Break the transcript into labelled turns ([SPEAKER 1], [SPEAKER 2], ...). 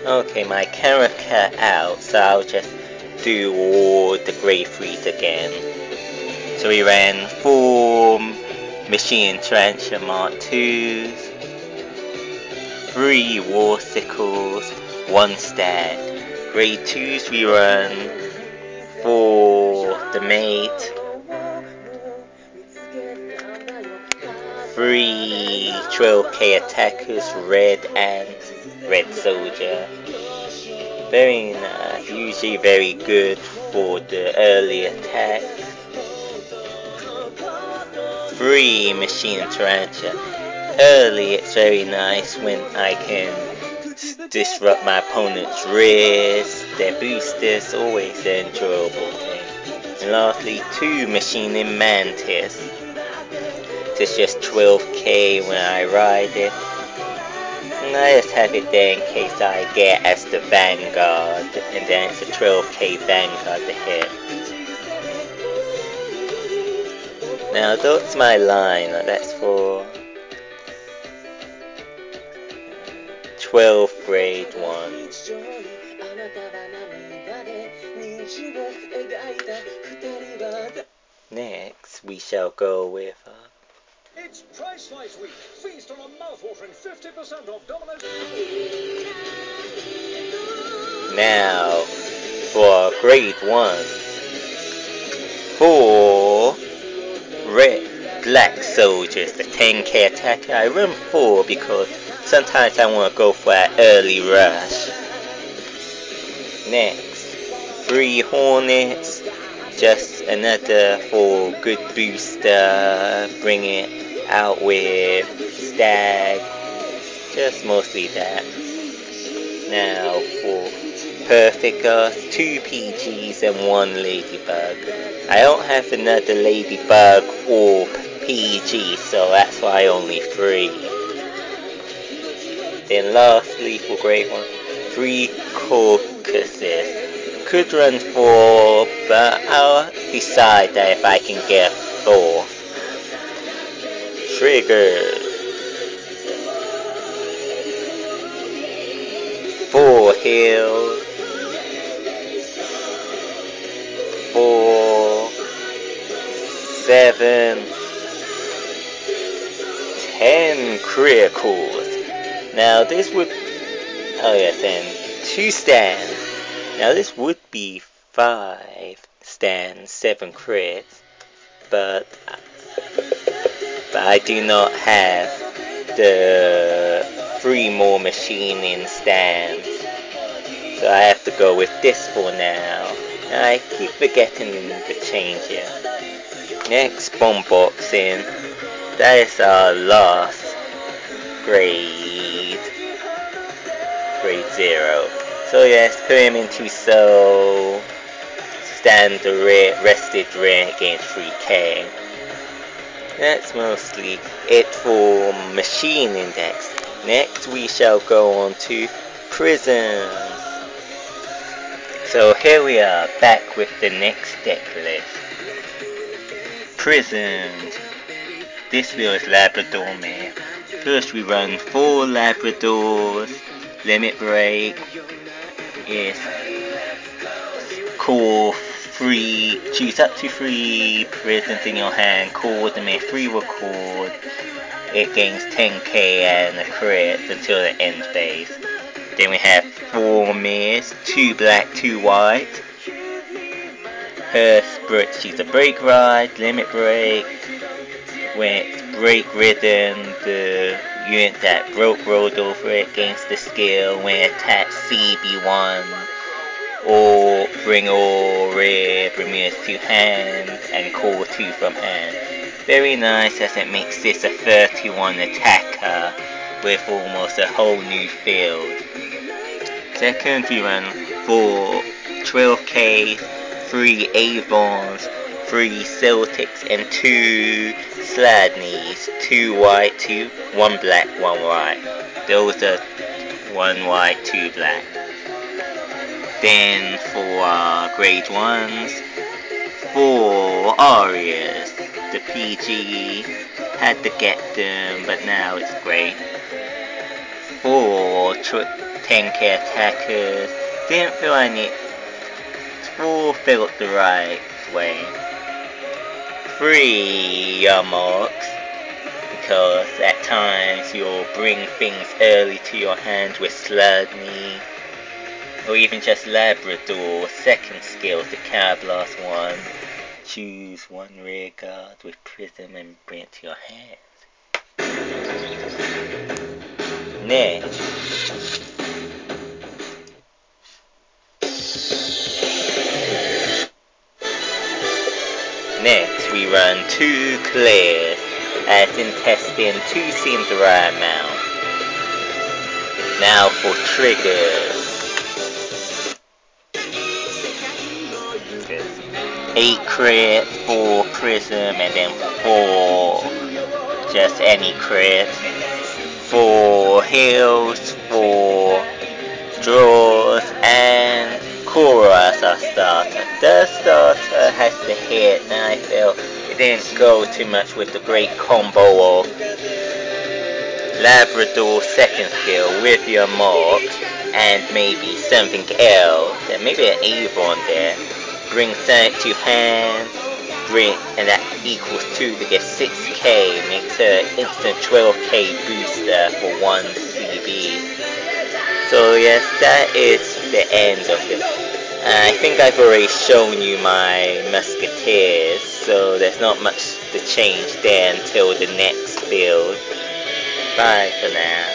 [SPEAKER 1] Okay, my camera cut out, so I'll just do all the grade 3s again. So we ran 4 machine trencher Mark 2s, 3 war sickles, 1 stag. Grade 2s we run 4 the mate, 3 12k attackers, red and red soldier. Very nice, usually very good for the early attack. 3 machine tarantula. Early it's very nice when I can disrupt my opponent's rears, their boosters, always an enjoyable thing. And lastly 2 machining mantis. It's just 12k when I ride it. And I just have it there in case I get as the vanguard, and then it's a 12k vanguard to hit. Now that's my line, that's for 12 grade 1. Next we shall go with
[SPEAKER 2] it's Price Fight Week. Feast on a mouth-watering 50% off Domino's.
[SPEAKER 1] Now for grade 1, 4 red black soldiers, the 10k attacker. I run 4 because sometimes I want to go for an early rush. Next 3 hornets, just another for good booster, bring it out with stag, just mostly that. Now for perfect guards, 2 PGs and 1 ladybug. I don't have another ladybug or PG, so that's why only 3. Then lastly for grade 1, 3 caucuses. Could run 4, but I'll decide that if I can get 4. Triggers. 4 heals. 4, 7, 10 criticals. Now this would, oh yes, and 2 stands. Now this would be 5 stands, 7 crits, but I do not have the 3 more machining stands, so I have to go with this for now. I keep forgetting the change here. Next, bomb boxing. That is our last grade 0. So yes, put him into so stand the rested rear against 3k. That's mostly it for machine index. Next we shall go on to prisms. So here we are, back with the next deck list. Prisms. This wheel is Labrador Mare. First we run 4 Labradors. Limit break is call 3, choose up to 3 prisms in your hand, call them if 3 record. It gains 10k and a crit until the end phase. Then we have 4 mirrors, 2 black, 2 white. Her sprint, she's a break ride, limit break. When it's break ridden, the unit that broke rolled over it gains the skill. When it attacks CB1, or bring all rear premiers to hand and call 2 from hand. Very nice, as it makes this a 31 attacker with almost a whole new field. Second we run 4 12k, 3 Avons, 3 Celtics and 2 Sladneys, 2 white, 1 black, 1 white. Those are 1 white, 2 black. Then for grade 1s, 4 Arias. The PG had to get them, but now it's great. 4 10k attackers. Didn't feel I need 4 felt the right way. 3 marks, because at times you'll bring things early to your hand with Sludney, or even just Labrador. Second skill to Carablast 1. Choose 1 rear guard with Prism and bring it to your hand. Next, we run 2 clears, as in testing 2 seems the right amount. Now for triggers. 8 crit, 4 Prism, and then 4 just any crit. 4 heals, 4 draws, and Kura as our starter. The starter has to hit, and I feel it didn't go too much with the great combo of Labrador second skill with your marks, and maybe something else, and maybe an Avon there. Bring Sonic to hand, and that equals 2 to get 6k, makes an instant 12k booster for 1 CB. So yes, that is the end of it. I think I've already shown you my Musketeers, so there's not much to change there until the next build. Bye for now.